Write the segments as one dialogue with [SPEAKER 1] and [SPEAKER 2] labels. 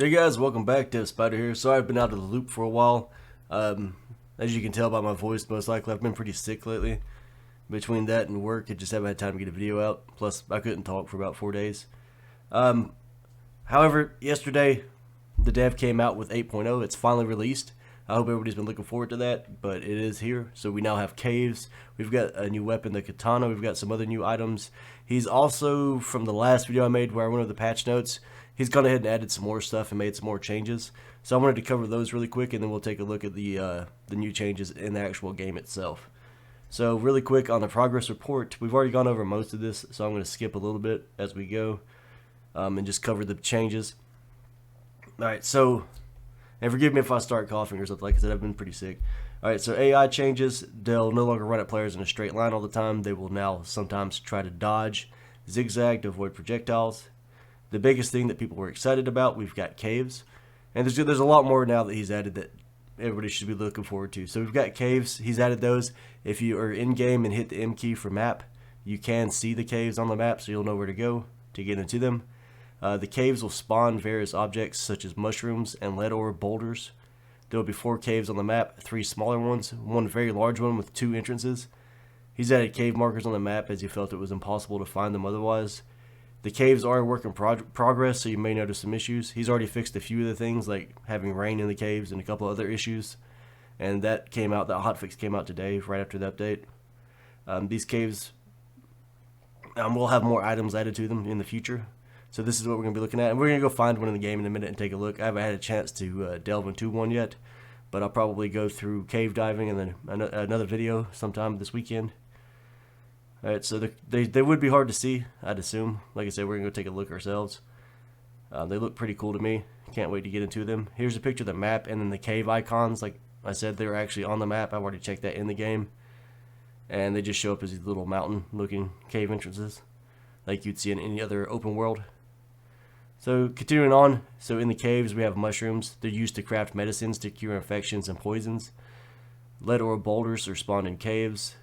[SPEAKER 1] Hey guys, welcome back. Dev Spider here. Sorry I've been out of the loop for a while. As you can tell by my voice, most likely I've been pretty sick lately. Between that and work, I just haven't had time to get a video out. Plus, I couldn't talk for about 4 days. Um, However, yesterday the dev came out with 8.0. It's finally released. I hope everybody's been looking forward to that, but it is here. So we now have caves. We've got a new weapon, the katana. We've got some other new items. He's also, from the last video I made where I went over the patch notes, he's gone ahead and added some more stuff and made some more changes. So I wanted to cover those really quick, and then we'll take a look at the new changes in the actual game itself. So really quick on the progress report, we've already gone over most of this, so I'm going to skip a little bit as we go and just cover the changes. Alright, so, and forgive me if I start coughing or something. Like I said, I've been pretty sick. Alright, so AI changes. They'll no longer run at players in a straight line all the time. They will now sometimes try to dodge, zigzag to avoid projectiles. The biggest thing that people were excited about, we've got caves. And there's a lot more now that he's added that everybody should be looking forward to. So we've got caves. He's added those. If you are in-game and hit the M key for map, you can see the caves on the map, so you'll know where to go to get into them. The caves will spawn various objects such as mushrooms and lead ore boulders. There will be 4 caves on the map, 3 smaller ones, 1 very large one with 2 entrances. He's added cave markers on the map as he felt it was impossible to find them otherwise. The caves are a work in progress, so you may notice some issues. He's already fixed a few of the things, like having rain in the caves and a couple other issues. And that Hotfix came out today, right after the update. These caves will have more items added to them in the future. So this is what we're going to be looking at. And we're going to go find one in the game in a minute and take a look. I haven't had a chance to delve into one yet, but I'll probably go through cave diving and then another video sometime this weekend. Alright, so they would be hard to see, I'd assume. Like I said, we're going to go take a look ourselves. They look pretty cool to me. Can't wait to get into them. Here's a picture of the map and then the cave icons. Like I said, they're actually on the map. I've already checked that in the game. And they just show up as these little mountain-looking cave entrances, like you'd see in any other open world. So continuing on, so in the caves we have mushrooms. They're used to craft medicines to cure infections and poisons. Lead ore boulders are spawned in caves.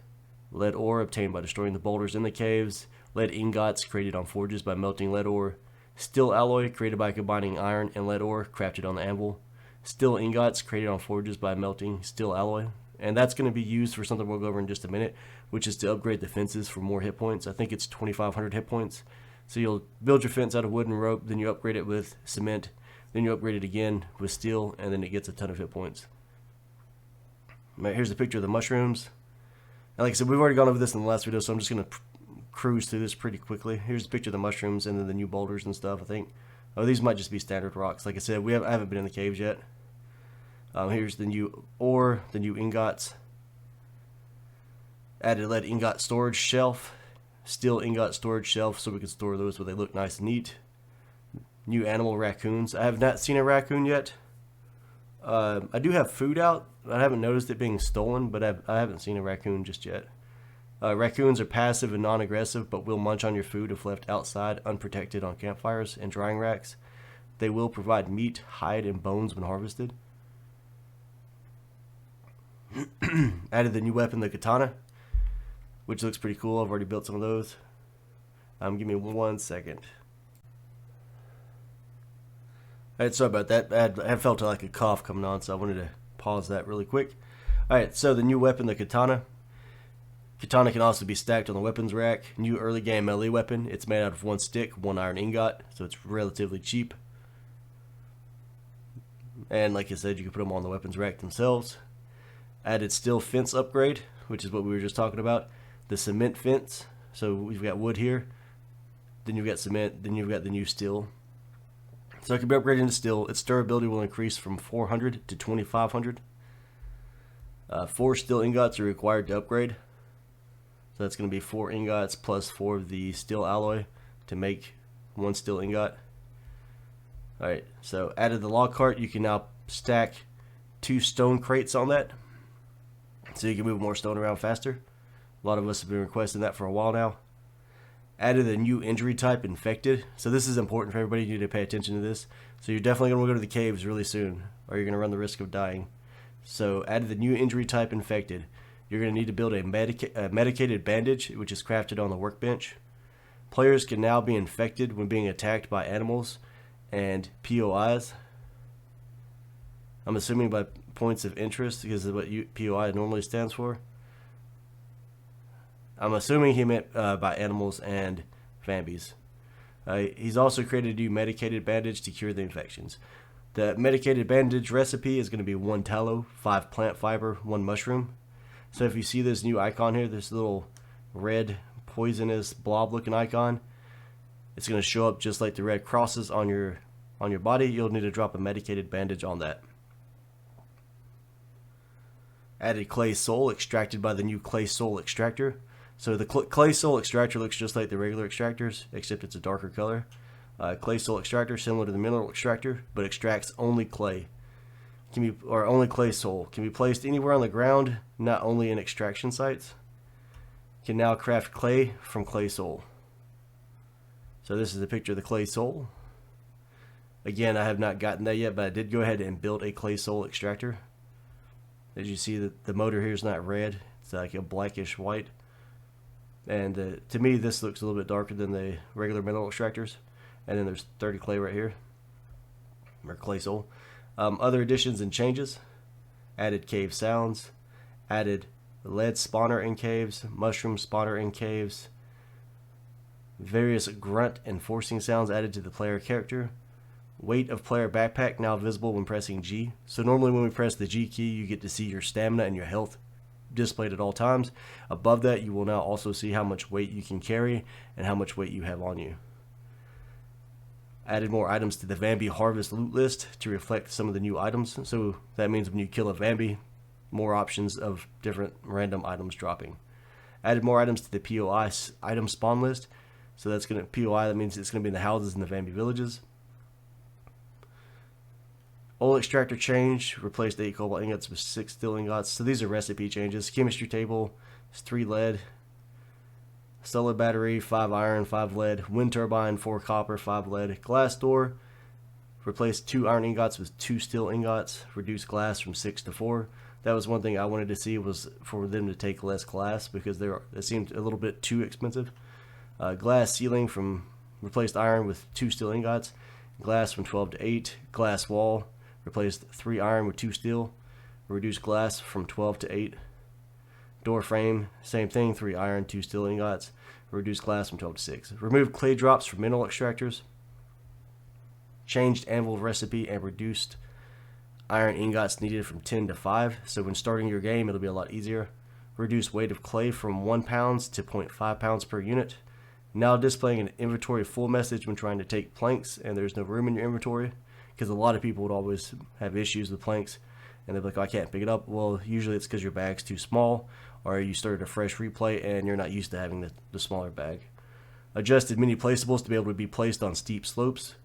[SPEAKER 1] Lead ore obtained by destroying the boulders in the caves. Lead ingots created on forges by melting lead ore. Steel alloy created by combining iron and lead ore crafted on the anvil. Steel ingots created on forges by melting steel alloy. And that's going to be used for something we'll go over in just a minute, which is to upgrade the fences for more hit points. I think it's 2,500 hit points. So you'll build your fence out of wood and rope, then you upgrade it with cement, then you upgrade it again with steel, and then it gets a ton of hit points. Right, here's a picture of the mushrooms. And like I said, we've already gone over this in the last video, so I'm just going to cruise through this pretty quickly. Here's a picture of the mushrooms and then the new boulders and stuff, I think. Oh, these might just be standard rocks. Like I said, I haven't been in the caves yet. Here's the new ore, the new ingots. Added lead ingot storage shelf. Steel ingot storage shelf so we can store those where they look nice and neat. New animal raccoons. I have not seen a raccoon yet. I do have food out. I haven't noticed it being stolen, but I haven't seen a raccoon just yet. Raccoons are passive and non-aggressive, but will munch on your food if left outside unprotected on campfires and drying racks. They will provide meat, hide, and bones when harvested. Added the new weapon, the katana, which looks pretty cool. I've already built some of those. Give me 1 second. Alright, sorry about that. I felt like a cough coming on, so I wanted to pause that really quick. Alright, so the new weapon, the katana. Katana can also be stacked on the weapons rack. New early game melee weapon. It's made out of 1 stick, 1 iron ingot, so it's relatively cheap. And like I said, you can put them on the weapons rack themselves. Added steel fence upgrade, which is what we were just talking about. The cement fence. So we've got wood here. Then you've got cement. Then you've got the new steel. So it can be upgraded into steel. Its durability will increase from 400 to 2,500. 4 steel ingots are required to upgrade. So that's going to be 4 ingots plus 4 of the steel alloy to make 1 steel ingot. Alright, so added the log cart. You can now stack 2 stone crates on that, so you can move more stone around faster. A lot of us have been requesting that for a while now. Added a new injury type, infected. So this is important for everybody. You need to pay attention to this. So you're definitely going to go to the caves really soon, or you're going to run the risk of dying. So added the new injury type, infected. You're going to need to build a medicated bandage, which is crafted on the workbench. Players can now be infected when being attacked by animals and POIs. I'm assuming by points of interest because of what POI normally stands for. I'm assuming he meant by animals and Vambies. He's also created a new medicated bandage to cure the infections. The medicated bandage recipe is going to be 1 tallow, 5 plant fiber, 1 mushroom. So if you see this new icon here, this little red poisonous blob looking icon, it's going to show up just like the red crosses on your body. You'll need to drop a medicated bandage on that. Added clay soul extracted by the new clay soul extractor. So the clay soul extractor looks just like the regular extractors, except it's a darker color. Clay soul extractor, similar to the mineral extractor, but extracts only clay. Only clay soul. Can be placed anywhere on the ground, not only in extraction sites. Can now craft clay from clay soul. So this is a picture of the clay soul. Again, I have not gotten that yet, but I did go ahead and build a clay soul extractor. As you see, the motor here is not red. It's like a blackish white. And to me, this looks a little bit darker than the regular mineral extractors. And then there's 30 clay right here, or clay soul. Other additions and changes: added cave sounds, added lead spawner in caves, mushroom spawner in caves, various grunt and forcing sounds added to the player character, weight of player backpack now visible when pressing G. So normally when we press the G key, you get to see your stamina and your health displayed at all times. Above that, you will now also see how much weight you can carry and how much weight you have on you. Added more items to the Vambi harvest loot list to reflect some of the new items. So that means when you kill a Vambi, more options of different random items dropping. Added more items to the POI item spawn list. So that's going to POI, that means it's going to be in the houses in the Vambi villages. Oil extractor change, replaced 8 cobalt ingots with 6 steel ingots. So these are recipe changes. Chemistry table is 3 lead. Solar battery, 5 iron, 5 lead. Wind turbine, 4 copper, 5 lead. Glass door, replaced 2 iron ingots with 2 steel ingots. Reduced glass from 6 to 4. That was one thing I wanted to see, was for them to take less glass, because it seemed a little bit too expensive. Glass ceiling, from replaced iron with 2 steel ingots. Glass from 12 to 8. Glass wall, replaced 3 iron with 2 steel. Reduced glass from 12 to 8. Door frame, same thing, 3 iron, 2 steel ingots. Reduced glass from 12 to 6. Removed clay drops from mineral extractors. Changed anvil recipe and reduced iron ingots needed from 10 to 5. So when starting your game, it'll be a lot easier. Reduced weight of clay from 1 pounds to 0.5 pounds per unit. Now displaying an inventory full message when trying to take planks and there's no room in your inventory. Because a lot of people would always have issues with planks. And they're like, oh, I can't pick it up. Well, usually it's because your bag's too small, or you started a fresh replay and you're not used to having the smaller bag. Adjusted mini placeables to be able to be placed on steep slopes.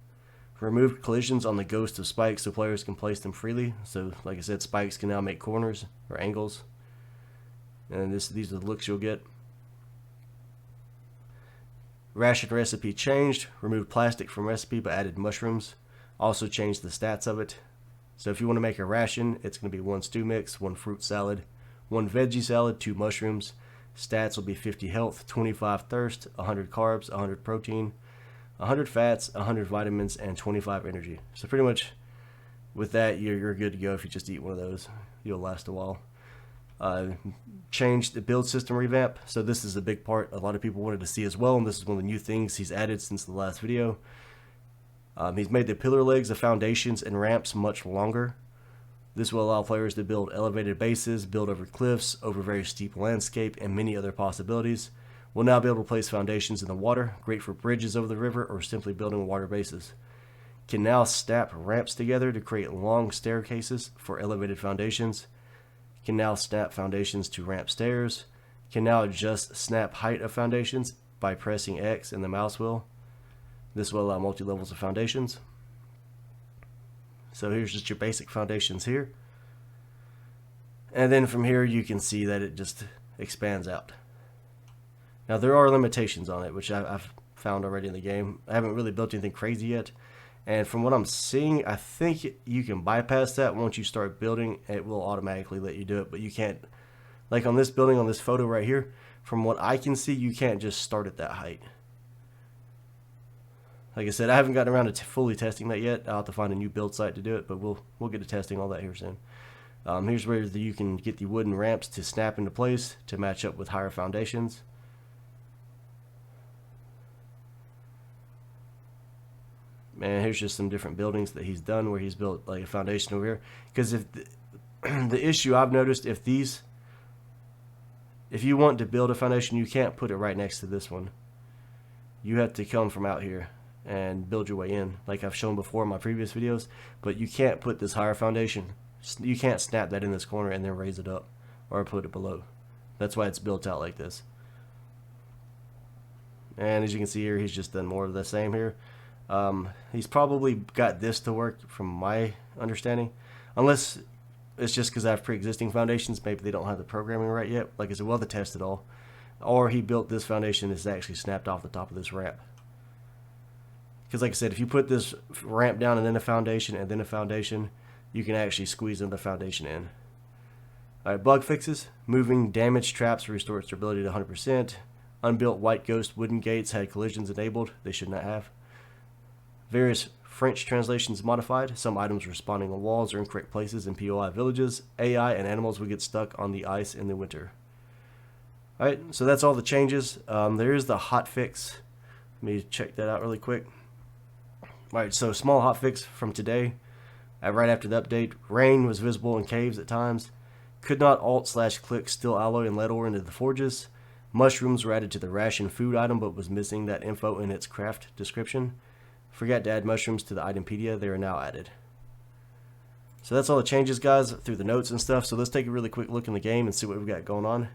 [SPEAKER 1] Removed collisions on the ghost of spikes so players can place them freely. So, like I said, spikes can now make corners or angles. And these are the looks you'll get. Ration recipe changed. Removed plastic from recipe but added mushrooms. Also changed the stats of it. So if you want to make a ration, it's going to be 1 stew mix, 1 fruit salad, 1 veggie salad, 2 mushrooms. Stats will be 50 health, 25 thirst, 100 carbs, 100 protein, 100 fats, 100 vitamins, and 25 energy. So pretty much with that, you're good to go. If you just eat one of those, you'll last a while. Changed the build system revamp. So this is a big part a lot of people wanted to see as well, and this is one of the new things he's added since the last video. He's made the pillar legs of foundations and ramps much longer. This will allow players to build elevated bases, build over cliffs, over very steep landscape, and many other possibilities. We'll now be able to place foundations in the water, great for bridges over the river or simply building water bases. Can now snap ramps together to create long staircases for elevated foundations. Can now snap foundations to ramp stairs. Can now adjust snap height of foundations by pressing X in the mouse wheel. This will allow multi-levels of foundations. So here's just your basic foundations here. And then from here you can see that it just expands out. Now there are limitations on it, which I've found already in the game. I haven't really built anything crazy yet. And from what I'm seeing, I think you can bypass that. Once you start building, it will automatically let you do it. But you can't, like on this building, on this photo right here, from what I can see, you can't just start at that height. Like I said, I haven't gotten around to fully testing that yet. I'll have to find a new build site to do it, but we'll get to testing all that here soon. Here's where you can get the wooden ramps to snap into place to match up with higher foundations. And here's just some different buildings that he's done where he's built like a foundation over here. Because if the issue I've noticed, if you want to build a foundation, you can't put it right next to this one. You have to come from out here and build your way in, like I've shown before in my previous videos. But you can't put this higher foundation. You can't snap that in this corner and then raise it up or put it below. That's why it's built out like this. And as you can see here, he's just done more of the same here. He's probably got this to work from my understanding, unless it's just because I have pre-existing foundations. Maybe they don't have the programming right yet. Like I said, we'll have to test it all. Or he built this foundation that's actually snapped off the top of this ramp. Because like I said, if you put this ramp down and then a foundation and then a foundation, you can actually squeeze another foundation in. Alright, bug fixes. Moving damaged traps restores stability to 100%. Unbuilt white ghost wooden gates had collisions enabled. They should not have. Various French translations modified. Some items respawning on walls or incorrect places in POI villages. AI and animals would get stuck on the ice in the winter. Alright, so that's all the changes. There is the hotfix. Let me check that out really quick. Alright, so small hotfix from today. Right after the update, rain was visible in caves at times. Could not alt/click steel alloy and lead ore into the forges. Mushrooms were added to the ration food item but was missing that info in its craft description. Forgot to add mushrooms to the itempedia. They are now added. So that's all the changes, guys, through the notes and stuff. So let's take a really quick look in the game and see what we've got going on.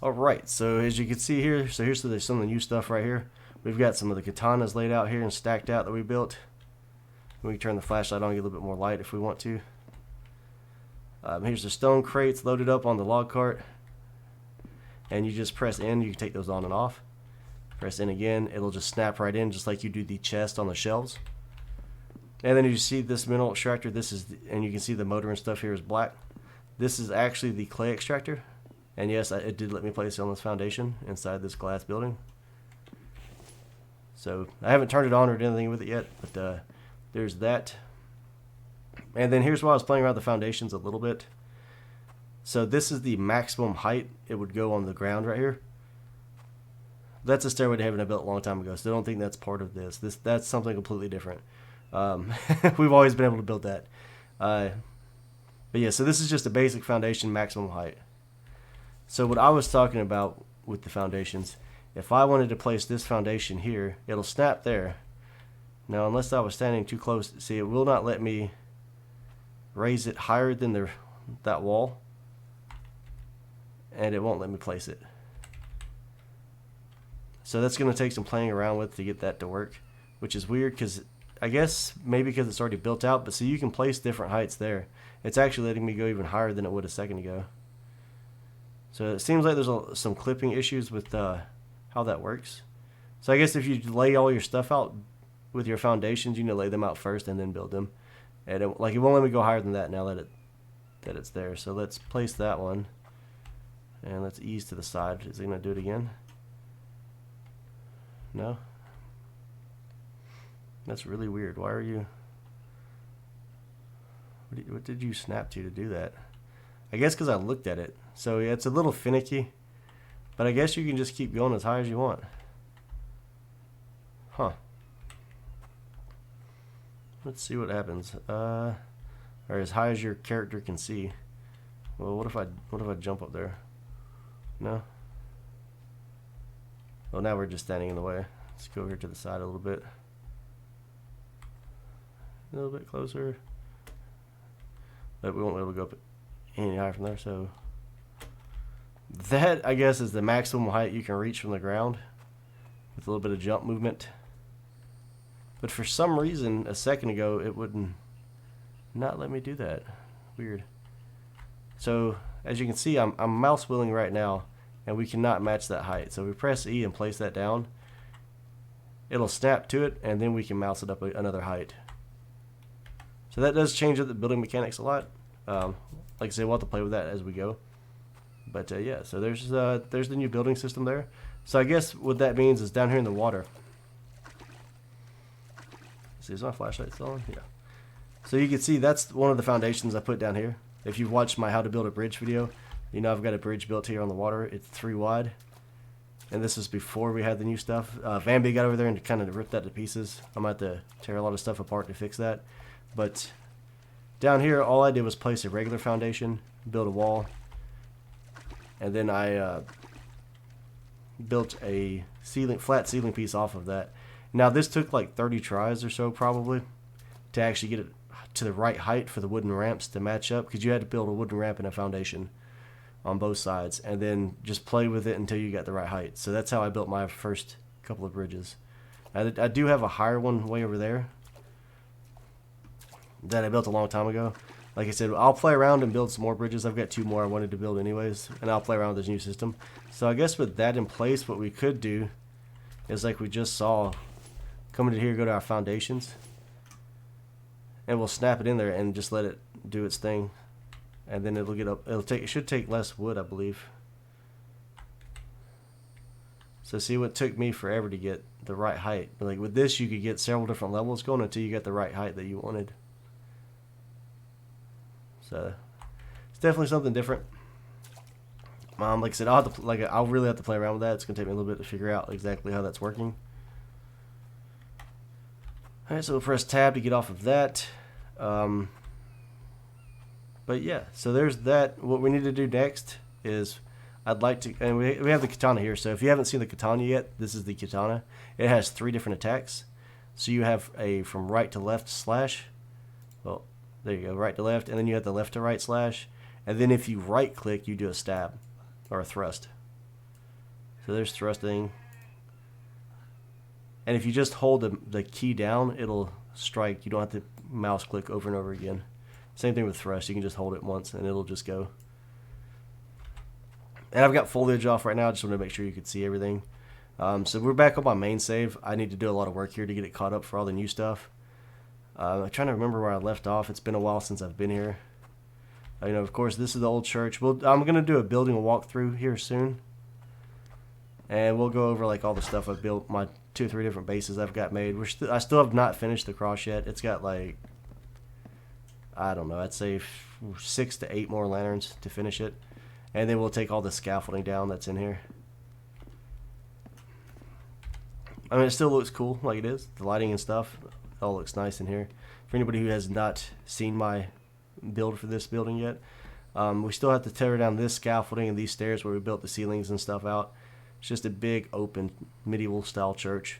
[SPEAKER 1] Alright, so as you can see here, so here's some of the new stuff right here. We've got some of the katanas laid out here and stacked out that we built. We can turn the flashlight on and get a little bit more light if we want to. Here's the stone crates loaded up on the log cart. And you just press in, you can take those on and off. Press in again, it'll just snap right in just like you do the chest on the shelves. And then you see this mineral extractor, and you can see the motor and stuff here is black. This is actually the clay extractor. And yes, it did let me place it on this foundation inside this glass building. So I haven't turned it on or done anything with it yet, but there's that. And then here's why I was playing around with the foundations a little bit. So this is the maximum height it would go on the ground right here. That's a stairway to heaven I built a long time ago, so I don't think that's part of this. That's something completely different. We've always been able to build that. But yeah, so this is just a basic foundation maximum height. So what I was talking about with the foundations, if I wanted to place this foundation here, it'll snap there. Now, unless I was standing too close, see, it will not let me raise it higher than that wall, and it won't let me place it. So that's going to take some playing around with to get that to work, which is weird because I guess maybe because it's already built out, but see, you can place different heights there. It's actually letting me go even higher than it would a second ago. So it seems like there's some clipping issues with how that works. So I guess if you lay all your stuff out with your foundations, you need to lay them out first and then build them. And it won't let me go higher than that now that it's there. So let's place that one, and let's ease to the side. Is it gonna do it again? No. That's really weird. Why are you? What did you snap to do that? I guess because I looked at it. So yeah, it's a little finicky, but I guess you can just keep going as high as you want. Huh. Let's see what happens. Or as high as your character can see. Well, what if I jump up there? No. Well, now we're just standing in the way. Let's go over here to the side a little bit. A little bit closer. But we won't be able to go up any higher from there, so that, I guess, is the maximum height you can reach from the ground with a little bit of jump movement. But for some reason, a second ago, it wouldn't not let me do that. Weird. So, as you can see, I'm mouse wheeling right now, and we cannot match that height. So we press E and place that down. It'll snap to it, and then we can mouse it up another height. So that does change up the building mechanics a lot. Like I said, we'll have to play with that as we go. But yeah, so there's the new building system there. So I guess what that means is down here in the water. See, is my flashlight still on? Yeah. So you can see that's one of the foundations I put down here. If you've watched my how to build a bridge video, you know I've got a bridge built here on the water. It's 3 wide. And this is before we had the new stuff. Van B got over there and kind of ripped that to pieces. I'm going to have to tear a lot of stuff apart to fix that. But down here, all I did was place a regular foundation, build a wall, and then I built a flat ceiling piece off of that. Now this took like 30 tries or so probably to actually get it to the right height for the wooden ramps to match up, because you had to build a wooden ramp and a foundation on both sides and then just play with it until you got the right height. So that's how I built my first couple of bridges. I do have a higher one way over there that I built a long time ago. Like I said, I'll play around and build some more bridges. I've got 2 more I wanted to build anyways, and I'll play around with this new system. So I guess with that in place, what we could do is like we just saw, come into here, go to our foundations, and we'll snap it in there and just let it do its thing. And then it'll get up. It should take less wood, I believe. So see, what took me forever to get the right height. Like with this, you could get several different levels going until you get the right height that you wanted. So it's definitely something different. Like I said, I'll really have to play around with that. It's gonna take me a little bit to figure out exactly how that's working. All right, so we'll press tab to get off of that. But yeah, so there's that. What we need to do next is I'd like to, and we have the katana here. So if you haven't seen the katana yet, this is the katana. It has 3 different attacks. So you have a from right to left slash. Well, there you go, right to left, and then you have the left to right slash. And then if you right click, you do a stab or a thrust. So there's thrusting. And if you just hold the key down, it'll strike. You don't have to mouse click over and over again. Same thing with thrust. You can just hold it once and it'll just go. And I've got foliage off right now. I just want to make sure you could see everything. So we're back on my main save. I need to do a lot of work here to get it caught up for all the new stuff. I'm trying to remember where I left off. It's been a while since I've been here. You know, of course, this is the old church. I'm going to do a building walkthrough here soon. And we'll go over like all the stuff I've built, my 2 or 3 different bases I've got made. I still have not finished the cross yet. It's got like, I don't know, I'd say 6 to 8 more lanterns to finish it. And then we'll take all the scaffolding down that's in here. I mean, it still looks cool like it is. The lighting and stuff, it all looks nice in here. For anybody who has not seen my build for this building yet, we still have to tear down this scaffolding and these stairs where we built the ceilings and stuff out. It's just a big, open, medieval style church.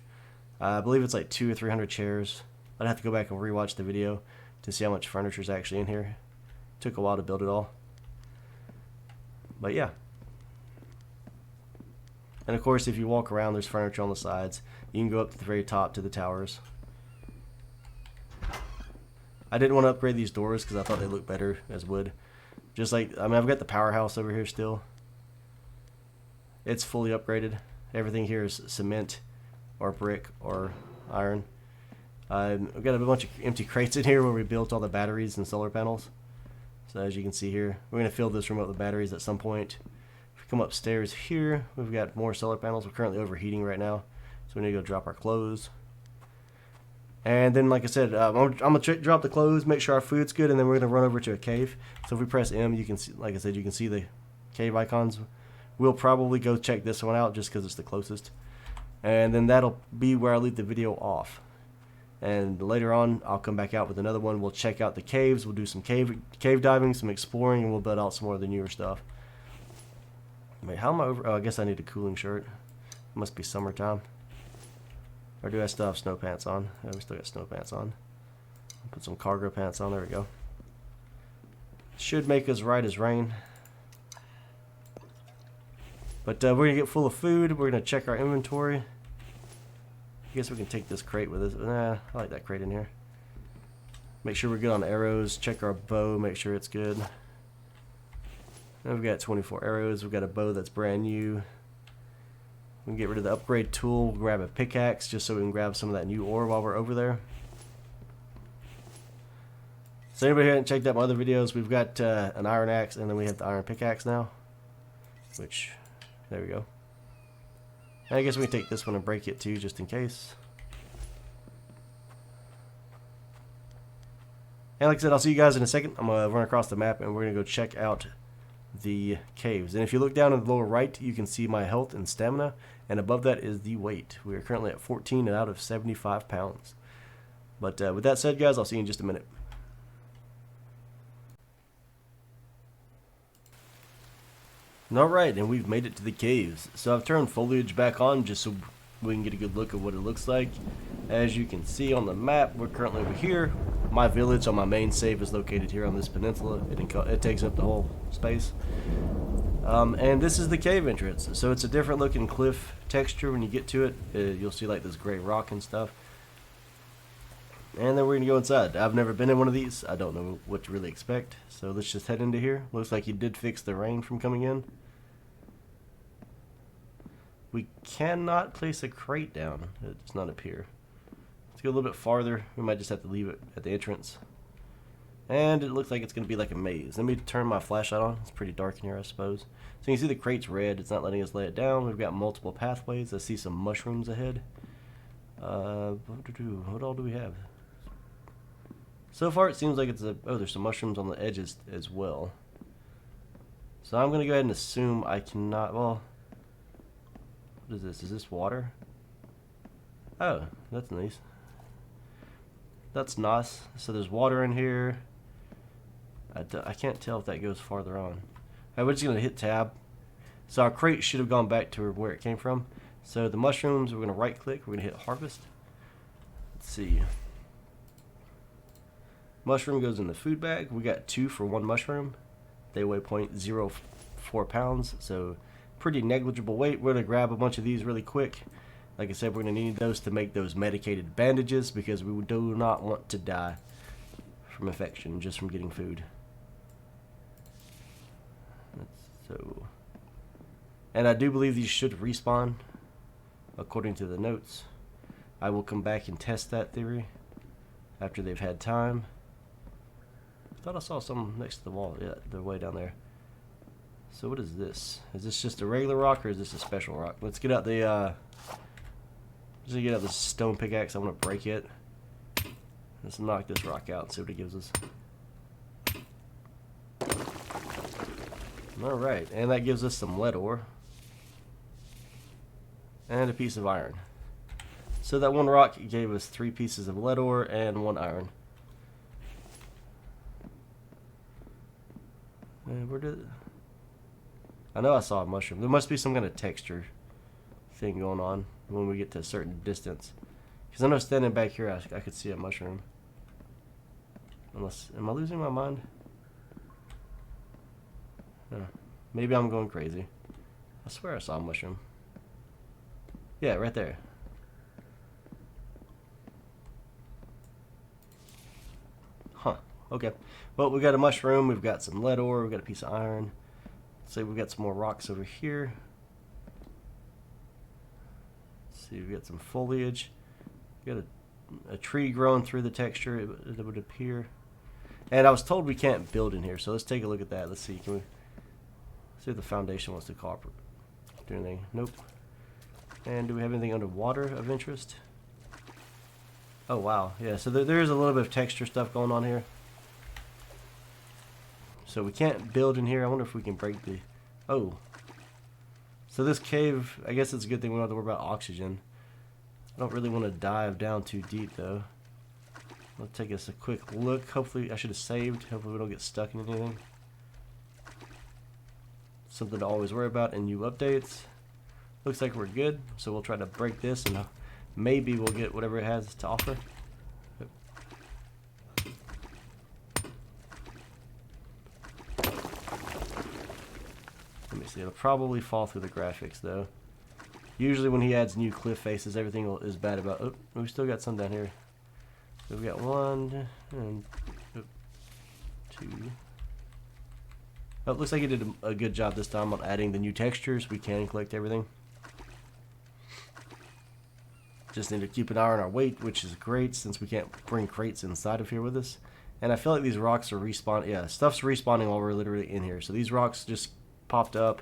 [SPEAKER 1] I believe it's like 200 or 300 chairs. I'd have to go back and rewatch the video to see how much furniture is actually in here. Took a while to build it all. But yeah. And of course, if you walk around, there's furniture on the sides. You can go up to the very top to the towers. I didn't want to upgrade these doors because I thought they looked better as wood. Just like, I mean, I've got the powerhouse over here still. It's fully upgraded. Everything here is cement or brick or iron. We've got a bunch of empty crates in here where we built all the batteries and solar panels. So as you can see here, we're going to fill this room up with batteries at some point. If we come upstairs here, we've got more solar panels. We're currently overheating right now, so we need to go drop our clothes. And then, like I said, I'm going to drop the clothes, make sure our food's good, and then we're going to run over to a cave. So if we press M, you can see, like I said, you can see the cave icons. We'll probably go check this one out just because it's the closest. And then that'll be where I leave the video off. And later on, I'll come back out with another one. We'll check out the caves. We'll do some cave diving, some exploring, and we'll build out some more of the newer stuff. Wait, how am I over? Oh, I guess I need a cooling shirt. It must be summertime. Or do I still have snow pants on? Yeah, we still got snow pants on. I'll put some cargo pants on. There we go. Should make us right as rain. But we're going to get full of food. We're going to check our inventory. I guess we can take this crate with us. Nah, I like that crate in here. Make sure we're good on arrows. Check our bow. Make sure it's good. And we've got 24 arrows. We've got a bow that's brand new. We can get rid of the upgrade tool. Grab a pickaxe just so we can grab some of that new ore while we're over there. So anybody who hasn't checked out my other videos, we've got an iron axe and then we have the iron pickaxe now. which, there we go. And I guess we can take this one and break it too, just in case. And like I said, I'll see you guys in a second. I'm going to run across the map and we're going to go check out the caves. And if you look down in the lower right, you can see my health and stamina. And above that is the weight. We are currently at 14 and out of 75 pounds. But with that said, guys, I'll see you in just a minute. Alright, and we've made it to the caves. So I've turned foliage back on just so we can get a good look at what it looks like. As you can see on the map, we're currently over here. My village on my main save is located here on this peninsula. It takes up the whole space. And this is the cave entrance. So it's a different looking cliff texture when you get to it. You'll see like this gray rock and stuff. And then we're going to go inside. I've never been in one of these. I don't know what to really expect. So let's just head into here. Looks like he did fix the rain from coming in. We cannot place a crate down. It does not appear. Let's go a little bit farther. We might just have to leave it at the entrance. And it looks like it's going to be like a maze. Let me turn my flashlight on. It's pretty dark in here, I suppose. So you can see the crate's red. It's not letting us lay it down. We've got multiple pathways. I see some mushrooms ahead. What all do we have? So far, it seems like it's a... Oh, there's some mushrooms on the edges as well. So I'm going to go ahead and assume I cannot... Well, what is this? Is this water? Oh, that's nice. That's nice. So there's water in here. I can't tell if that goes farther on. Alright, we're just going to hit tab. So our crate should have gone back to where it came from. So the mushrooms, we're going to right click. We're going to hit harvest. Let's see. Mushroom goes in the food bag. We got 2 for 1 mushroom. They weigh 0.04 pounds. So pretty negligible weight. We're going to grab a bunch of these really quick. Like I said, we're going to need those to make those medicated bandages because we do not want to die from infection just from getting food. So, and I do believe these should respawn according to the notes. I will come back and test that theory after they've had time. I thought I saw some next to the wall. Yeah, they're way down there. So what is this? Is this just a regular rock or is this a special rock? Let's get out the just get out this stone pickaxe. I'm gonna break it. Let's knock this rock out and see what it gives us. Alright, and that gives us some lead ore. And a piece of iron. So that one rock gave us 3 pieces of lead ore and 1 iron. And where did... I know I saw a mushroom. There must be some kind of texture thing going on when we get to a certain distance. Because I know standing back here I could see a mushroom. Unless... Am I losing my mind? No. Maybe I'm going crazy. I swear I saw a mushroom. Yeah, right there. Huh. Okay. Well, we got a mushroom. We've got some lead ore. We've got a piece of iron. Let's see, we've got some more rocks over here. Let's see, we've got some foliage. We've got a tree growing through the texture. It would appear. And I was told we can't build in here, so let's take a look at that. Let's see. Can we see if the foundation wants to cooperate? Do anything? Nope. And do we have anything underwater of interest? Oh wow, yeah. So there is a little bit of texture stuff going on here. So we can't build in here. I wonder if we can break the... Oh. So this cave, I guess it's a good thing we don't have to worry about oxygen. I don't really want to dive down too deep though. Let's take us a quick look. Hopefully, I should have saved. Hopefully we don't get stuck in anything. Something to always worry about in new updates. Looks like we're good, so we'll try to break this and maybe we'll get whatever it has to offer. Let me see, it'll probably fall through the graphics though. Usually when he adds new cliff faces, everything is bad about... Oh, we still got some down here. So we've got 1 and 2. Oh, it looks like he did a good job this time on adding the new textures. We can collect everything. Just need to keep an eye on our weight, which is great since we can't bring crates inside of here with us. And I feel like these rocks are respawning. Yeah, stuff's respawning while we're literally in here. So these rocks just popped up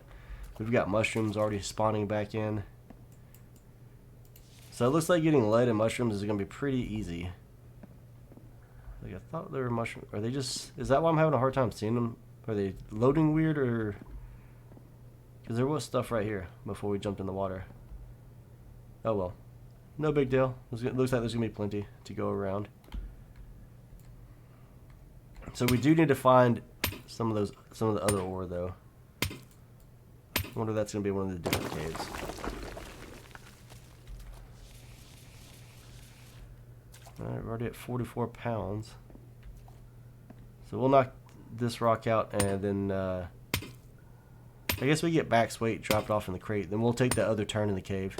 [SPEAKER 1] We've got mushrooms already spawning back in. So it looks like getting lead and mushrooms is going to be pretty easy. Like I thought they were mushrooms. Are they just... Is that why I'm having a hard time seeing them? Are they loading weird or... Because there was stuff right here before we jumped in the water. Oh well. No big deal. It looks like there's going to be plenty to go around. So we do need to find some of the other ore though. I wonder if that's going to be one of the different caves. Alright, we're already at 44 pounds. So we'll knock this rock out and then I guess we get Back's weight dropped off in the crate. Then we'll take that other turn in the cave.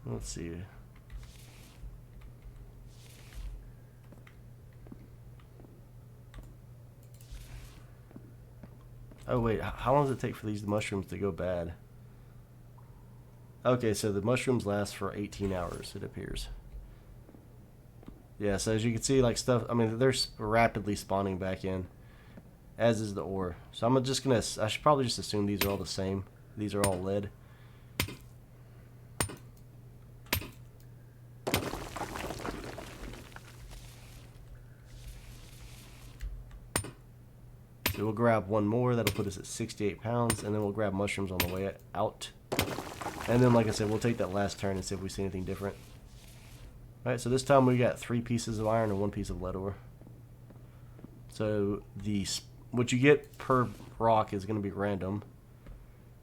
[SPEAKER 1] Let's see. Oh wait, how long does it take for these mushrooms to go bad? Okay, so the mushrooms last for 18 hours, it appears. Yeah, so as you can see, like stuff, I mean, they're rapidly spawning back in, as is the ore. So I'm just gonna, I should probably just assume these are all the same. These are all lead. So we'll grab one more, that'll put us at 68 pounds, and then we'll grab mushrooms on the way out. And then, like I said, we'll take that last turn and see if we see anything different. Alright, so this time we got 3 pieces of iron and 1 piece of lead ore. So what you get per rock is going to be random.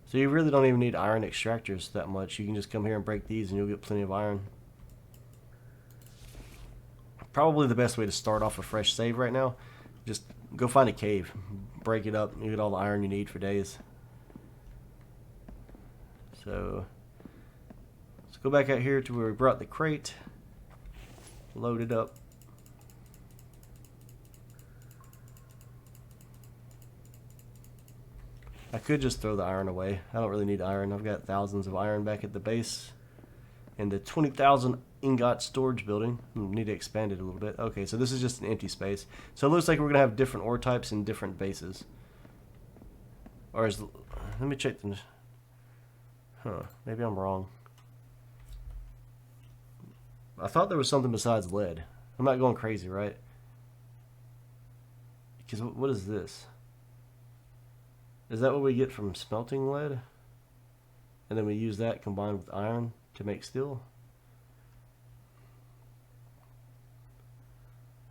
[SPEAKER 1] So you really don't even need iron extractors that much. You can just come here and break these and you'll get plenty of iron. Probably the best way to start off a fresh save right now. Just go find a cave, break it up, you get all the iron you need for days. So let's go back out here to where we brought the crate, load it up. I could just throw the iron away. I don't really need iron. I've got thousands of iron back at the base. And the 20,000 ingot storage building. Need to expand it a little bit. Okay, so this is just an empty space. So it looks like we're going to have different ore types in different bases. Or is... Let me check them. Huh, maybe I'm wrong. I thought there was something besides lead. I'm not going crazy, right? Because what is this? Is that what we get from smelting lead? And then we use that combined with iron to make steel?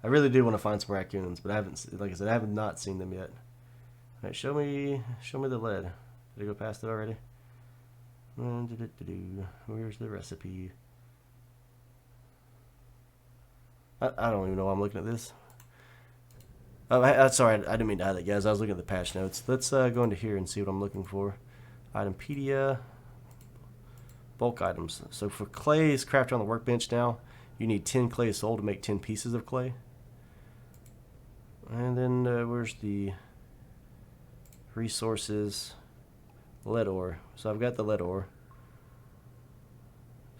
[SPEAKER 1] I really do want to find some raccoons, but I haven't, like I said, I have not seen them yet. Alright, show me the lead. Did I go past it already? Where's the recipe? I don't even know why I'm looking at this. Oh, sorry, I didn't mean to hide that, guys. I was looking at the patch notes. Let's go into here and see what I'm looking for. Itempedia. Bulk items. So for clay is crafted on the workbench now. You need 10 clay soul to make 10 pieces of clay. And then where's the resources? Lead ore. So I've got the lead ore.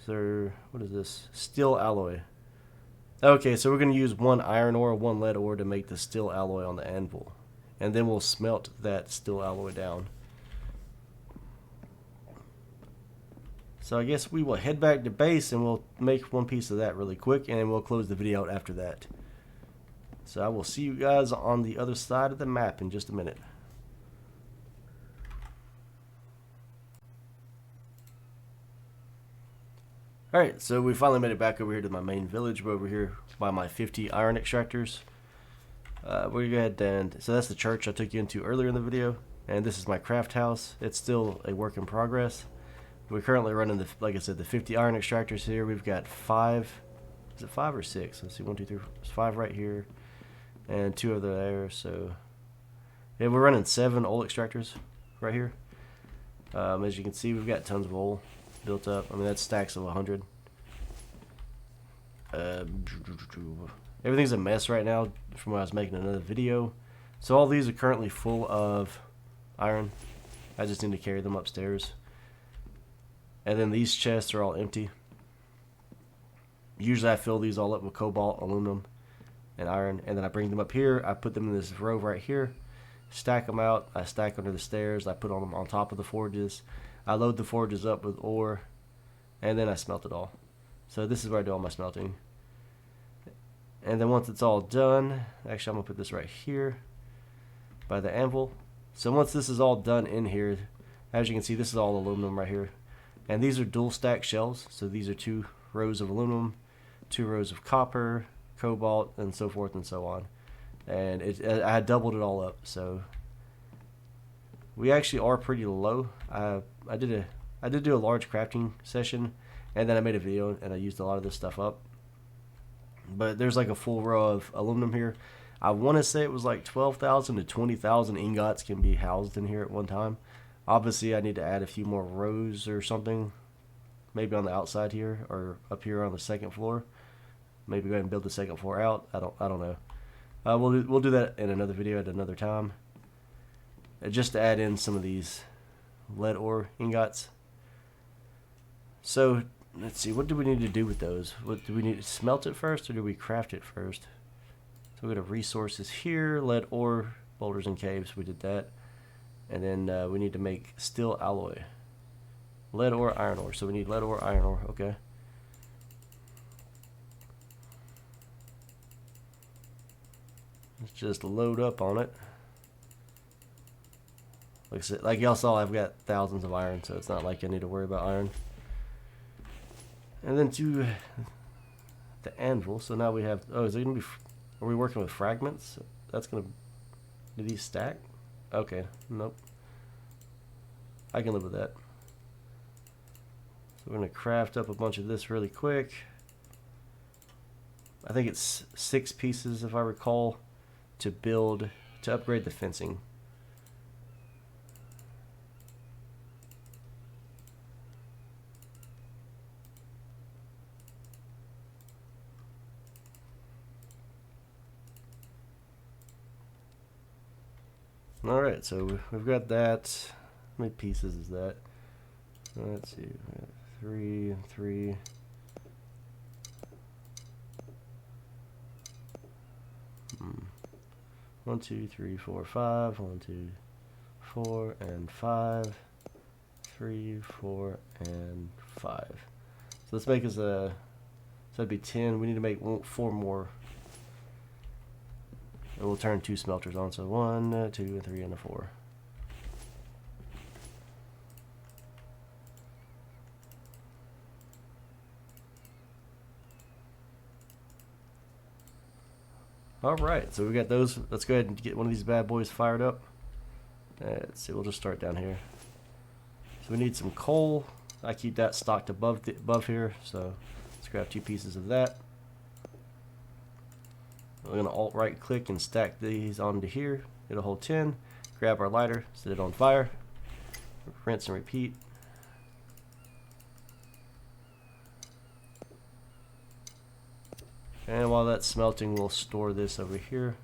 [SPEAKER 1] So what is this? Steel alloy. Okay, so we're going to use 1 iron ore, 1 lead ore to make the steel alloy on the anvil. And then we'll smelt that steel alloy down. So I guess we will head back to base and we'll make 1 piece of that really quick and we'll close the video out after that. So I will see you guys on the other side of the map in just a minute. Alright, so we finally made it back over here to my main village. We're over here by my 50 iron extractors. We're going to go ahead and... So that's the church I took you into earlier in the video. And this is my craft house. It's still a work in progress. We're currently running, like I said, the 50 iron extractors here. We've got 5... Is it 5 or 6? Let's see, 1, 2, 3, 4. There's 5 right here. And 2 over there, so... Yeah, we're running 7 oil extractors right here. As you can see, we've got tons of oil built up. I mean, that's stacks of 100. Everything's a mess right now from when I was making another video. So all these are currently full of iron. I just need to carry them upstairs. And then these chests are all empty. Usually I fill these all up with cobalt, aluminum, and iron, and then I bring them up here. I put them in this row right here, stack them out. I stack under the stairs. I put them on top of the forges. I load the forges up with ore, and then I smelt it all. So this is where I do all my smelting. And then once it's all done, actually I'm gonna put this right here by the anvil. So once this is all done in here, as you can see, this is all aluminum right here. And these are dual stack shelves. So these are 2 rows of aluminum, 2 rows of copper, cobalt, and so forth and so on. And I had doubled it all up. So we actually are pretty low. I did do a large crafting session, and then I made a video and I used a lot of this stuff up. But there's like a full row of aluminum here. I want to say it was like 12,000 to 20,000 ingots can be housed in here at one time. Obviously, I need to add a few more rows or something. Maybe on the outside here or up here on the second floor. Maybe go ahead and build the second floor out. I don't know. We'll do that in another video at another time. Just to add in some of these lead ore ingots. So let's see, what do we need to do with those? What do we need to smelt it first, or do we craft it first? So we go to resources here, lead ore, boulders and caves. We did that, and then we need to make steel alloy, lead ore, iron ore. So we need lead ore, iron ore. Okay. Let's just load up on it. Like y'all saw, I've got thousands of iron, so it's not like I need to worry about iron. And then to the anvil. So now we have. Oh, is it gonna be? Are we working with fragments? That's gonna. Do these stack? Okay. Nope. I can live with that. So we're gonna craft up a bunch of this really quick. I think it's 6 pieces, if I recall, to upgrade the fencing. Alright, so we've got that. How many pieces is that? Let's see. 3 and 3. One, 2, 3, 4, 5. 1, 2, 4, and 5. 3, 4, and 5. So let's make us a. So that'd be 10. We need to make 4 more. And we'll turn 2 smelters on. So 1, 2, and 3, and a 4. Alright, so we got those. Let's go ahead and get one of these bad boys fired up. Let's see, we'll just start down here. So we need some coal. I keep that stocked above here, so let's grab 2 pieces of that. We're going to alt right click and stack these onto here. It'll hold 10. Grab our lighter, set it on fire. Rinse and repeat. And while that's smelting, we'll store this over here.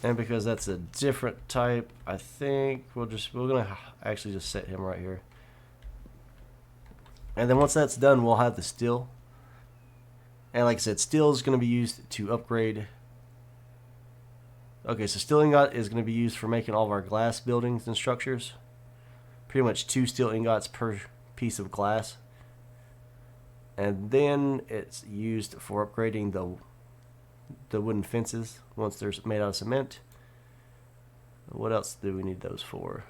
[SPEAKER 1] And because that's a different type, I think we're gonna actually just set him right here. And then once that's done, we'll have the steel. And like I said, steel is going to be used to upgrade. Okay, so steel ingot is going to be used for making all of our glass buildings and structures. Pretty much 2 steel ingots per piece of glass. And then it's used for upgrading the wooden fences once they're made out of cement. What else do we need those for?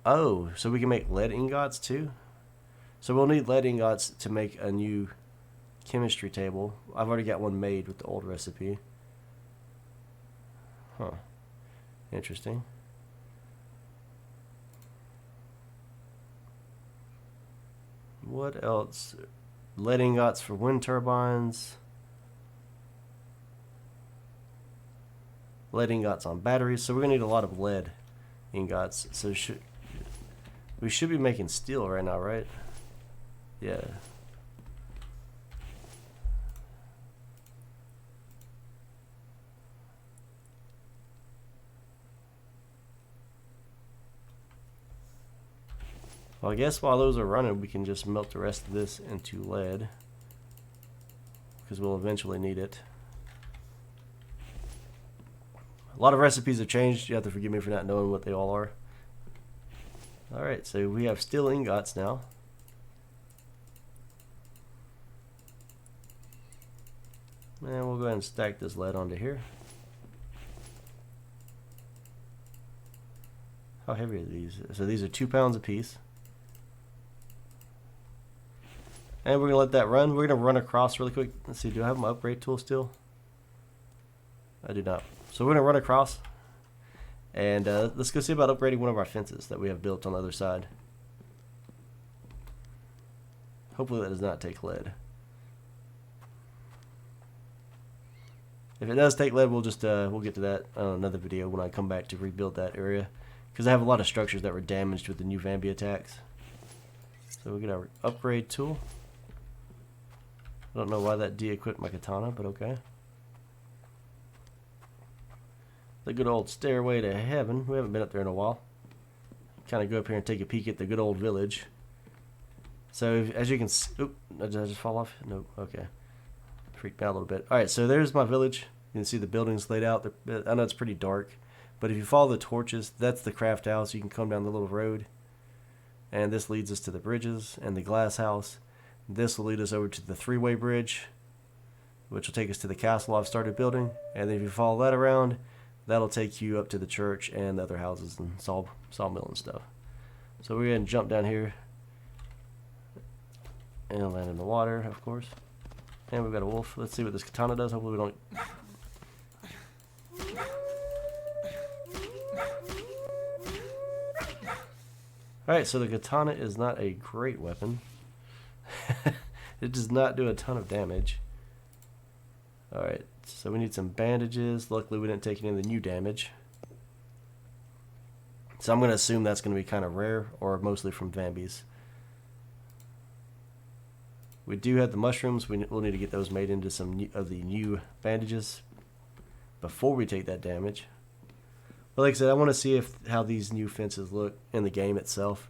[SPEAKER 1] Oh, so we can make lead ingots too? So we'll need lead ingots to make a new chemistry table. I've already got one made with the old recipe. Huh. Interesting. What else? Lead ingots for wind turbines. Lead ingots on batteries. So we're going to need a lot of lead ingots. So we should be making steel right now, right? Yeah. Well, I guess while those are running, we can just melt the rest of this into lead, because we'll eventually need it. A lot of recipes have changed. You have to forgive me for not knowing what they all are. Alright, so we have steel ingots now. And we'll go ahead and stack this lead onto here. How heavy are these? So these are 2 pounds a piece. And we're going to let that run. We're going to run across really quick. Let's see, do I have my upgrade tool still? I do not. So we're going to run across. And let's go see about upgrading one of our fences that we have built on the other side. Hopefully that does not take lead. If it does take lead, we'll just we'll get to that on another video when I come back to rebuild that area. Because I have a lot of structures that were damaged with the new Vambi attacks. So we'll get our upgrade tool. I don't know why that de-equipped my katana, but okay. The good old stairway to heaven. We haven't been up there in a while. Kind of go up here and take a peek at the good old village. So as you can see, oop, did I just fall off? Nope. Okay. Freaked me out a little bit. All right, so there's my village. You can see the buildings laid out. I know it's pretty dark, but if you follow the torches, that's the craft house. You can come down the little road, and this leads us to the bridges and the glass house. This will lead us over to the three-way bridge, which will take us to the castle I've started building. And then if you follow that around, that'll take you up to the church and the other houses and sawmill and stuff. So we're going to jump down here and land in the water, of course. And we've got a wolf. Let's see what this katana does. Hopefully we don't... Alright, so the katana is not a great weapon. It does not do a ton of damage. Alright, so we need some bandages. Luckily we didn't take any of the new damage. So I'm going to assume that's going to be kind of rare, or mostly from Vambis. We do have the mushrooms. We'll need to get those made into some of the new bandages before we take that damage. But like I said, I want to see how these new fences look in the game itself.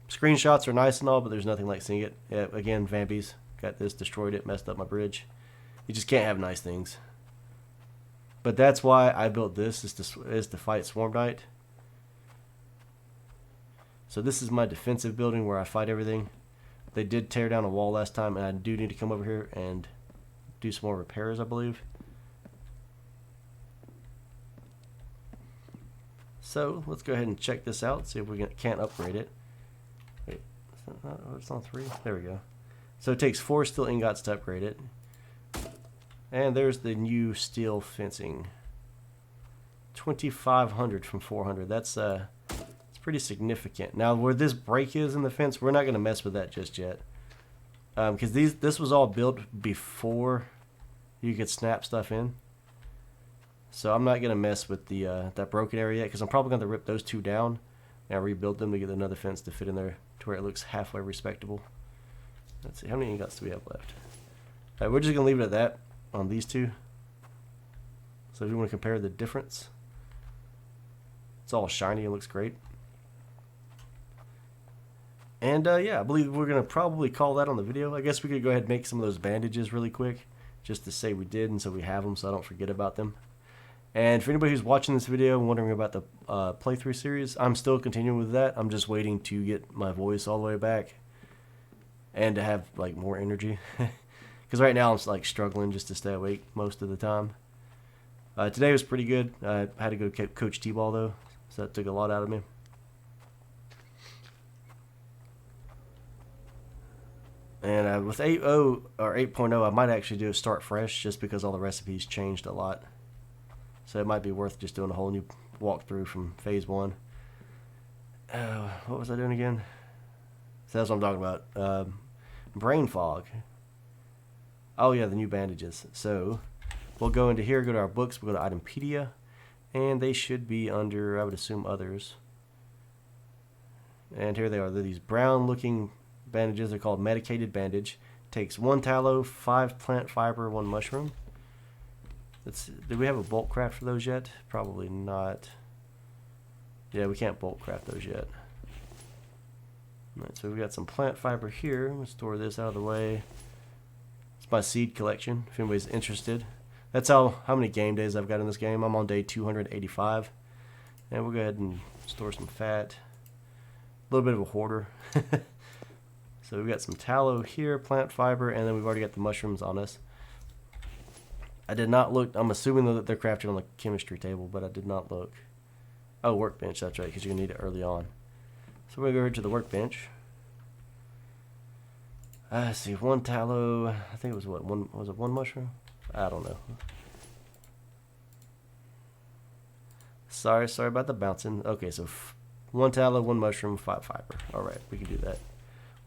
[SPEAKER 1] Screenshots are nice and all, but there's nothing like seeing it. Yeah, again, Vambies got this, destroyed it, messed up my bridge. You just can't have nice things. But that's why I built this, is to fight Swarm Knight. So this is my defensive building where I fight everything. They did tear down a wall last time, and I do need to come over here and do some more repairs, I believe. So let's go ahead and check this out, see if we can't upgrade it. Wait, it's on 3? There we go. So it takes 4 steel ingots to upgrade it. And there's the new steel fencing. 2,500 from 400. That's it's pretty significant. Now where this break is in the fence, we're not going to mess with that just yet. Because this was all built before you could snap stuff in. So I'm not going to mess with the that broken area yet, because I'm probably going to rip those 2 down and rebuild them to get another fence to fit in there to where it looks halfway respectable. Let's see, how many ingots do we have left? Alright, we're just going to leave it at that on these 2. So if you want to compare the difference, it's all shiny, it looks great. And yeah, I believe we're going to probably call that on the video. I guess we could go ahead and make some of those bandages really quick, just to say we did, and so we have them so I don't forget about them. And for anybody who's watching this video and wondering about the playthrough series, I'm still continuing with that. I'm just waiting to get my voice all the way back and to have like more energy. Because right now I'm like struggling just to stay awake most of the time. Today was pretty good. I had to go coach T-ball though, so that took a lot out of me. And with 8.0 or 8.0, I might actually do a start fresh just because all the recipes changed a lot. So it might be worth just doing a whole new walkthrough from phase 1. What was I doing again? So that's what I'm talking about. Brain fog. Oh yeah, the new bandages. So we'll go into here, go to our books, we'll go to Itempedia, and they should be under, I would assume, others. And here they are. They're these brown looking bandages. They're called medicated bandage. Takes 1 tallow, 5 plant fiber, 1 mushroom. Do we have a bulk craft for those yet? Probably not. Yeah, we can't bulk craft those yet. Alright, so we've got some plant fiber here. We'll store this out of the way. It's my seed collection, if anybody's interested. That's how many game days I've got in this game. I'm on day 285. And we'll go ahead and store some fat. A little bit of a hoarder. So we've got some tallow here, plant fiber, and then we've already got the mushrooms on us. I did not look. I'm assuming that they're crafted on the chemistry table, but I did not look. Oh, workbench, that's right, because you're going to need it early on. So we're going to go over to the workbench. Let's see, one tallow. I think it was what? Was it one mushroom? I don't know. Sorry about the bouncing. Okay, so one tallow, one mushroom, 5 fiber. All right, we can do that.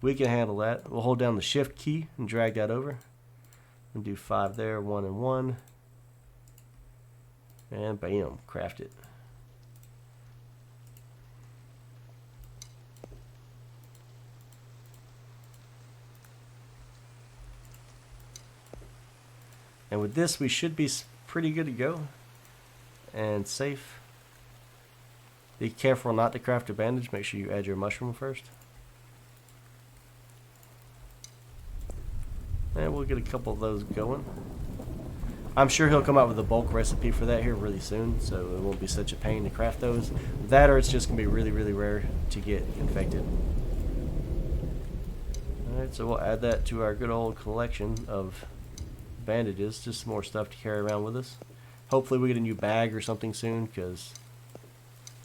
[SPEAKER 1] We can handle that. We'll hold down the shift key and drag that over. And do 5 there, 1 and 1. And bam, craft it. And with this, we should be pretty good to go. And safe. Be careful not to craft a bandage. Make sure you add your mushroom first. And we'll get a couple of those going. I'm sure he'll come out with a bulk recipe for that here really soon, so it won't be such a pain to craft those. That or it's just going to be really, really rare to get infected. Alright, so we'll add that to our good old collection of bandages. Just some more stuff to carry around with us. Hopefully we get a new bag or something soon, because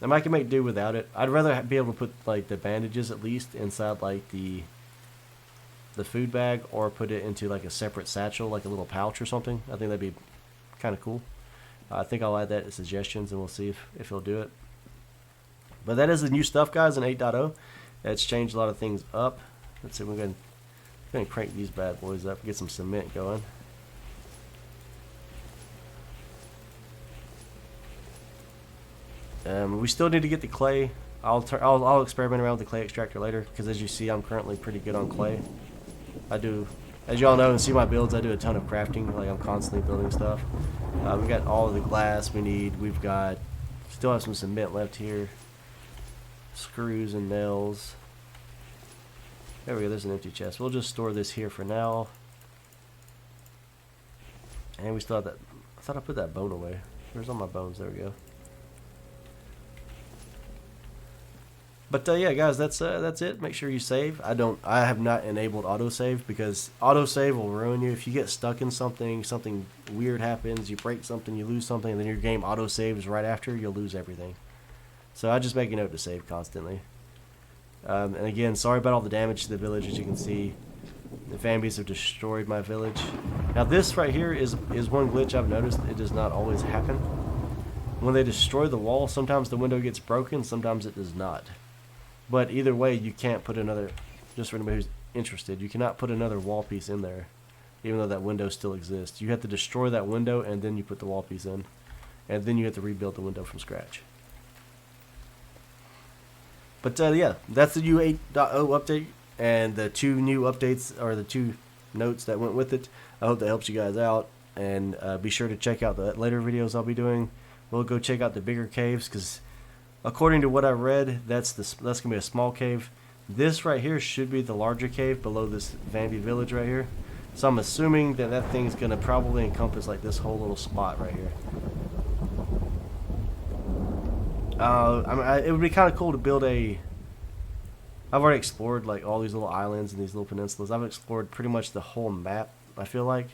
[SPEAKER 1] I can make do without it. I'd rather be able to put like the bandages at least inside like the food bag, or put it into like a separate satchel, like a little pouch or something. I think that'd be kind of cool. I think I'll add that to suggestions and we'll see if he'll do it. But that is the new stuff, guys, in 8.0. It's changed a lot of things up. Let's see, we're going to crank these bad boys up, get some cement going. We still need to get the clay. I'll experiment around with the clay extractor later, because as you see, I'm currently pretty good on clay. I do, as y'all know and see my builds, I do a ton of crafting. Like, I'm constantly building stuff. We got all of the glass we need. We've got, still have some cement left here. Screws and nails. There we go, there's an empty chest. We'll just store this here for now. And we still have that, I thought I put that bone away. Where's all my bones? There we go. But yeah, guys, that's it. Make sure you save. I have not enabled autosave, because autosave will ruin you if you get stuck in something. Something weird happens, you break something, you lose something, and then your game autosaves right after. You'll lose everything. So I just make a note to save constantly. And again, sorry about all the damage to the village. As you can see, the Fambies have destroyed my village. Now this right here is one glitch I've noticed. It does not always happen. When they destroy the wall, sometimes the window gets broken, sometimes it does not. But either way, you can't put another, just for anybody who's interested, you cannot put another wall piece in there, even though that window still exists. You have to destroy that window, and then you put the wall piece in. And then you have to rebuild the window from scratch. But yeah, that's the new 8.0 update, and the 2 new updates, or the 2 notes that went with it. I hope that helps you guys out, and be sure to check out the later videos I'll be doing. We'll go check out the bigger caves, because according to what I read, that's gonna be a small cave. This right here should be the larger cave below this Vanby village right here. So I'm assuming that that thing's gonna probably encompass like this whole little spot right here. It would be kind of cool to build a. I've already explored like all these little islands and these little peninsulas. I've explored pretty much the whole map, I feel like.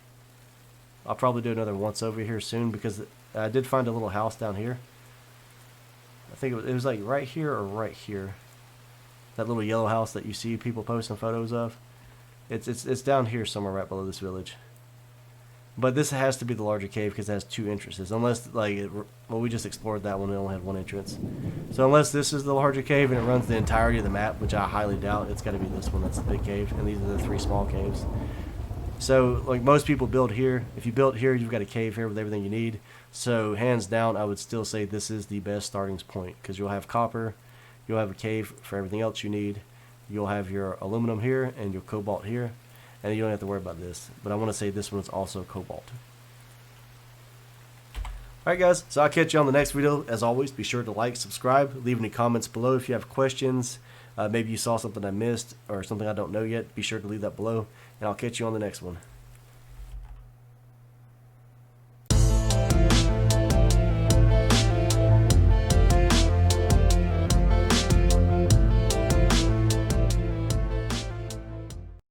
[SPEAKER 1] I'll probably do another once over here soon, because I did find a little house down here. I think it was like right here or right here. That little yellow house that you see people posting photos of. It's down here somewhere right below this village. But this has to be the larger cave, because it has 2 entrances. Unless, like, well, we just explored that one and it only had 1 entrance. So unless this is the larger cave and it runs the entirety of the map, which I highly doubt, it's got to be this one that's the big cave. And these are the 3 small caves. So, like, most people build here. If you build here, you've got a cave here with everything you need. So, hands down, I would still say this is the best starting point, because you'll have copper, you'll have a cave for everything else you need, you'll have your aluminum here and your cobalt here, and you don't have to worry about this. But I want to say this one's also cobalt. Alright guys, so I'll catch you on the next video. As always, be sure to like, subscribe, leave any comments below if you have questions. Maybe you saw something I missed or something I don't know yet. Be sure to leave that below, and I'll catch you on the next one.